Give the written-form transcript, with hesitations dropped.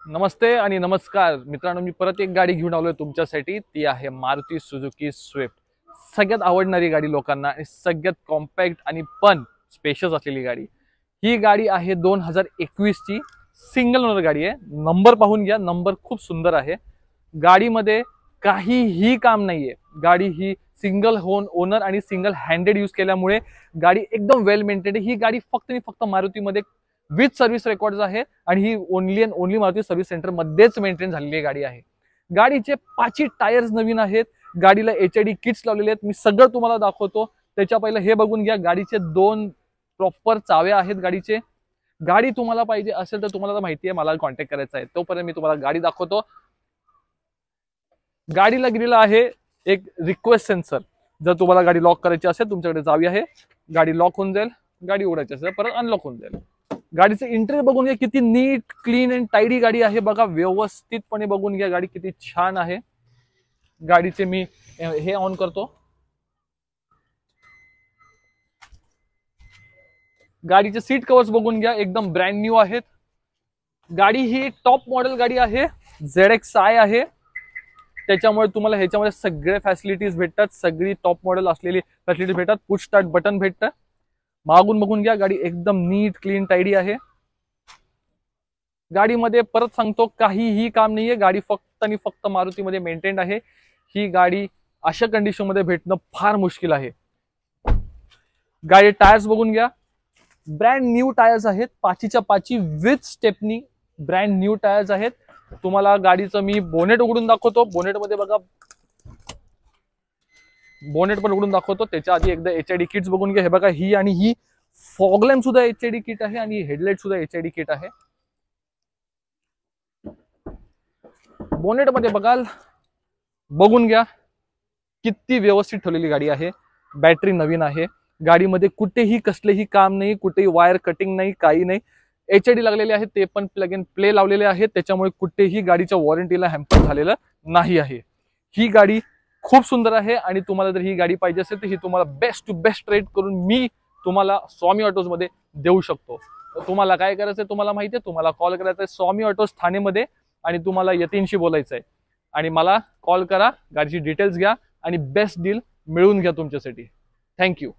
नमस्ते आणि नमस्कार मित्रांनो, मी परत एक गाडी घेऊन आलोय तुमच्यासाठी। ती आहे मारुती सुझुकी स्विफ्ट। सगळ्यात आवडणारी गाडी लोकांना आणि सगळ्यात कॉम्पॅक्ट आणि पण स्पेशियस असलेली गाडी। ही गाडी आहे 2021 ची सिंगल ओनर गाडी आहे। नंबर पाहून घ्या, नंबर खूप सुंदर आहे। गाडीमध्ये काहीही काम नाहीये। गाडी ही सिंगल ओनर आणि सिंगल हँडेड यूज केल्यामुळे गाडी एकदम वेल मेंटेन्ड आहे। ही गाडी फक्त आणि फक्त मारुतीमध्ये विथ सर्व्हिस रेकॉर्ड्स आहे आणि ही only and only Maruti service centre मध्येच मेंटेन झालेली गाडी आहे। गाडीचे 5 टायर्स नवीन आहेत। गाडीला HID किट्स लावलेले आहेत। मी सगळं तुम्हाला दाखवतो। त्याच्या पहिले हे बघून घ्या, गाडीचे 2 प्रॉपर चाव्या आहेत गाडीचे। गाडी तुम्हाला पाहिजे असेल तर तुम्हाला तर माहिती आहे मला कॉन्टॅक्ट करायचा आहे। तोपर्यंत मी तुम्हाला गाडी दाखवतो। गाडीला गेलेला आहे एक रिक्वेस्ट सेन्सर। जर तुम्हाला गाडी लॉक करायची असेल, तुमच्याकडे चावी आहे, गाडी लॉक होऊन जाईल। गाडी उघडायची असेल परत अनलॉक होऊन जाईल। गाडीचे इंटेरियर बघून घ्या, किती नीट क्लीन अँड टाइडी गाडी आहे बघा। व्यवस्थितपणे बघून घ्या, गाडी किती छान आहे। गाडीचे मी हे ऑन करतो। गाडीचे सीट कव्हर्स बघून घ्या, एकदम ब्रँड न्यू आहेत। गाडी ही टॉप मॉडेल गाडी आहे, ZXi आहे। त्याच्यामुळे तुम्हाला ह्याच्यामध्ये सगळे फॅसिलिटीज भेटतात, सगळी टॉप मॉडेल असलेली फॅसिलिटीज भेटतात। पुश स्टार्ट बटन भेटतं। मागून बघून घ्या, गाडी एकदम नीट क्लीन टाइडी आहे। गाडीमध्ये परत सांगतो काहीही काम नाहीये। गाडी फक्त आणि फक्त मारुतीमध्ये मेंटेन्ड आहे। ही गाडी अशा कंडिशन मध्ये भेटणं फार मुश्किल आहे। गाडी टायर्स बघून घ्या, ब्रँड न्यू टायर्स आहेत। 5च्या 5 with stepney brand new tyres आहेत। तुम्हाला गाडीचं मी बोनेट उघडून दाखवतो। बोनेट मध्ये बघा, बोनेट पण उघडून दाखवतो। त्याच्या आधी एकदा HID किट्स बघून घ्या। हे बघा, ही आणि ही फॉग लॅम्प सुद्धा HID किट आहे आणि हेडलाइट सुद्धा HID किट आहे। बोनेट मध्ये बघाल, बघून घ्या किती व्यवस्थित ठेवलेली गाडी आहे। बॅटरी नवीन आहे। गाडीमध्ये कुठेही कसलेही काम नाही, कुठेही वायर कटिंग नाही, काही नाही। HID लागलेले आहेत, ते पण प्लग इन प्ले लावलेले आहेत। त्याच्यामुळे कुठेही गाडीच्या वॉरंटीला हॅम्पर झालेलं नाही आहे। ही गाडी खूप सुंदर आहे आणि तुम्हाला जर ही गाडी पाहिजे असेल तर ही तुम्हाला बेस्ट टू बेस्ट रेट करून मी तुम्हाला स्वामी ऑटोज मध्ये देऊ शकतो। तर तुम्हाला काय करायचंय, तुम्हाला माहिती आहे, तुम्हाला कॉल करायचा आहे स्वामी ऑटोज ठाणेमध्ये आणि तुम्हाला यतीनशी बोलायचं आहे आणि मला कॉल करा, गाडीची डिटेल्स घ्या आणि बेस्ट डील मिळवून घ्या तुमच्यासाठी। थँक्यू।